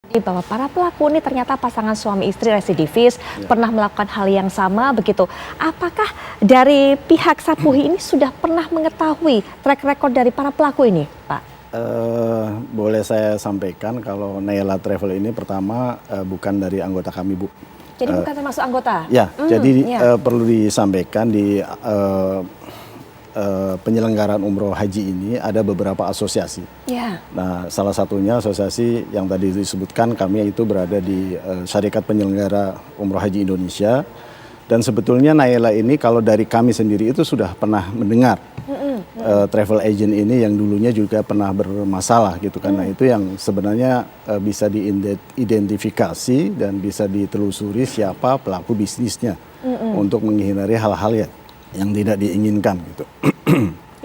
Bahwa para pelaku ini ternyata pasangan suami istri residivis, pernah melakukan hal yang sama begitu. Apakah dari pihak Sapuhi ini sudah pernah mengetahui track record dari para pelaku ini, Pak? Boleh saya sampaikan kalau Naila Travel ini pertama bukan dari anggota kami, Bu. Jadi bukan termasuk anggota? Ya, jadi perlu disampaikan di penyelenggaraan umroh haji ini ada beberapa asosiasi. Ya. Nah, salah satunya asosiasi yang tadi disebutkan kami itu berada di Syarikat Penyelenggara Umroh Haji Indonesia. Dan sebetulnya Naila ini kalau dari kami sendiri itu sudah pernah mendengar travel agent ini yang dulunya juga pernah bermasalah gitu. Karena itu yang sebenarnya bisa diidentifikasi dan bisa ditelusuri siapa pelaku bisnisnya untuk menghindari hal-hal yang tidak diinginkan gitu.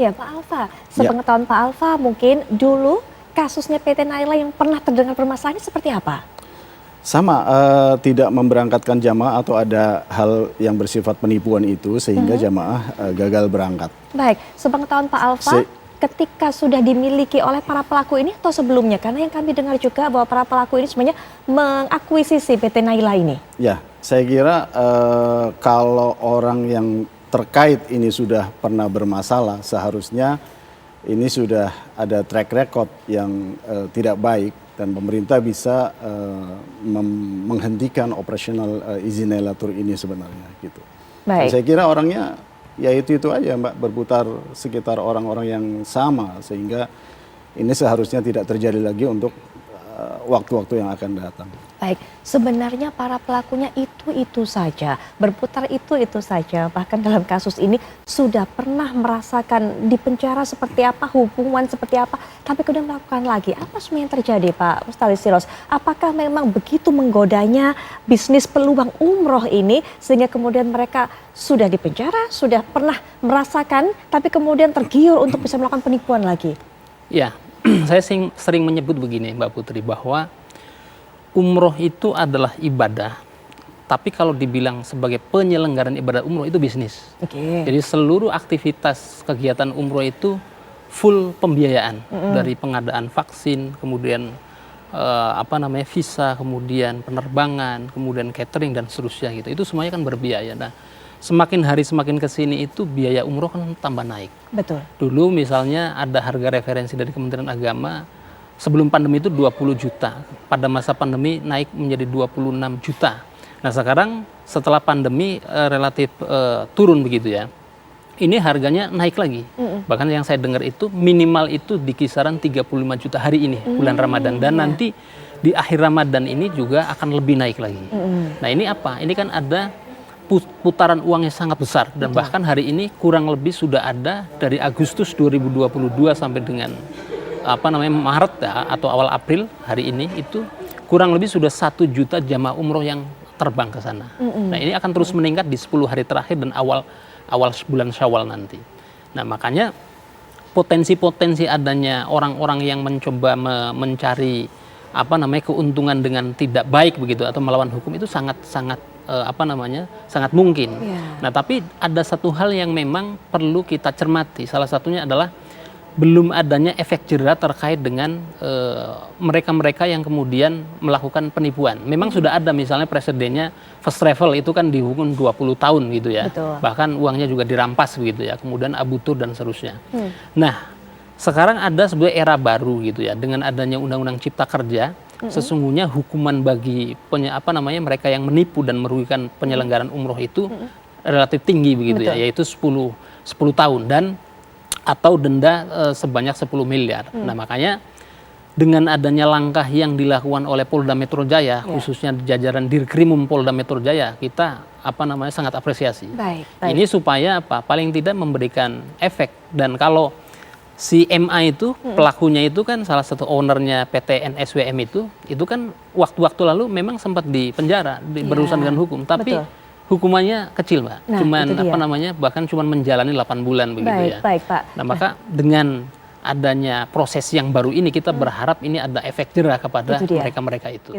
Ya, Pak Alfa, sepengetahuan Pak Alfa mungkin dulu kasusnya PT Naila yang pernah terdengar permasalahan ini seperti apa? Sama, tidak memberangkatkan jamaah atau ada hal yang bersifat penipuan itu sehingga jamaah gagal berangkat. Baik, sepengetahuan Pak Alfa, ketika sudah dimiliki oleh para pelaku ini atau sebelumnya? Karena yang kami dengar juga bahwa para pelaku ini sebenarnya mengakuisisi PT Naila ini. Ya, saya kira kalau orang yang terkait ini sudah pernah bermasalah, seharusnya ini sudah ada track record yang tidak baik dan pemerintah bisa menghentikan operasional izin Naila Tour ini sebenarnya gitu. Baik. Saya kira orangnya ya itu aja, Mbak, berputar sekitar orang-orang yang sama sehingga ini seharusnya tidak terjadi lagi untuk waktu-waktu yang akan datang. Baik, sebenarnya para pelakunya itu saja, berputar itu saja. Bahkan dalam kasus ini sudah pernah merasakan di penjara seperti apa, hukuman seperti apa, tapi kemudian melakukan lagi. Apa sebenarnya yang terjadi, Pak Mustali Siros? Apakah memang begitu menggodanya bisnis peluang umroh ini sehingga kemudian mereka sudah di penjara, sudah pernah merasakan, tapi kemudian tergiur untuk bisa melakukan penipuan lagi? Ya, saya sering menyebut begini, Mbak Putri, bahwa umroh itu adalah ibadah, tapi kalau dibilang sebagai penyelenggaraan ibadah umroh itu bisnis. Jadi seluruh aktivitas kegiatan umroh itu full pembiayaan, dari pengadaan vaksin, kemudian visa, kemudian penerbangan, kemudian catering dan seterusnya gitu. Itu semuanya kan berbiaya. Nah, semakin hari semakin kesini itu biaya umroh kan tambah naik. Betul. Dulu misalnya ada harga referensi dari Kementerian Agama sebelum pandemi itu 20 juta. Pada masa pandemi naik menjadi 26 juta. Nah, sekarang setelah pandemi relatif turun begitu ya. Ini harganya naik lagi. Bahkan yang saya dengar itu minimal itu di kisaran 35 juta hari ini bulan Ramadan, dan nanti di akhir Ramadan ini juga akan lebih naik lagi. Nah, ini apa? Ini kan ada putaran uangnya sangat besar dan bahkan hari ini kurang lebih sudah ada dari Agustus 2022 sampai dengan Maret ya, atau awal April hari ini itu kurang lebih sudah 1 juta jamaah umroh yang terbang ke sana. Nah, ini akan terus meningkat di 10 hari terakhir dan awal bulan Syawal nanti. Nah, makanya potensi adanya orang-orang yang mencoba mencari keuntungan dengan tidak baik begitu atau melawan hukum itu sangat sangat mungkin. Nah, tapi ada satu hal yang memang perlu kita cermati. Salah satunya adalah belum adanya efek jera terkait dengan mereka-mereka yang kemudian melakukan penipuan. Memang sudah ada misalnya presidennya First Travel itu kan dihukum 20 tahun gitu ya. Betul. Bahkan uangnya juga dirampas begitu ya. Kemudian Abu Tur dan seterusnya. Nah, sekarang ada sebuah era baru gitu ya dengan adanya Undang-Undang Cipta Kerja. Sesungguhnya hukuman bagi mereka yang menipu dan merugikan penyelenggaraan umroh itu relatif tinggi begitu. Betul. Ya, yaitu 10 tahun dan atau denda sebanyak 10 miliar. Nah, makanya dengan adanya langkah yang dilakukan oleh Polda Metro Jaya, khususnya jajaran Dirkrimum Polda Metro Jaya, kita sangat apresiasi. Baik. Ini supaya paling tidak memberikan efek. Dan kalau si MA itu pelakunya itu kan salah satu ownernya PT NSWM itu kan waktu-waktu lalu memang sempat di penjara berurusan dengan hukum, tapi hukumannya kecil, Mbak. Nah, cuman bahkan cuman menjalani 8 bulan begitu ya. Baik, Pak. Nah, maka dengan adanya proses yang baru ini kita berharap ini ada efek jera kepada mereka-mereka itu.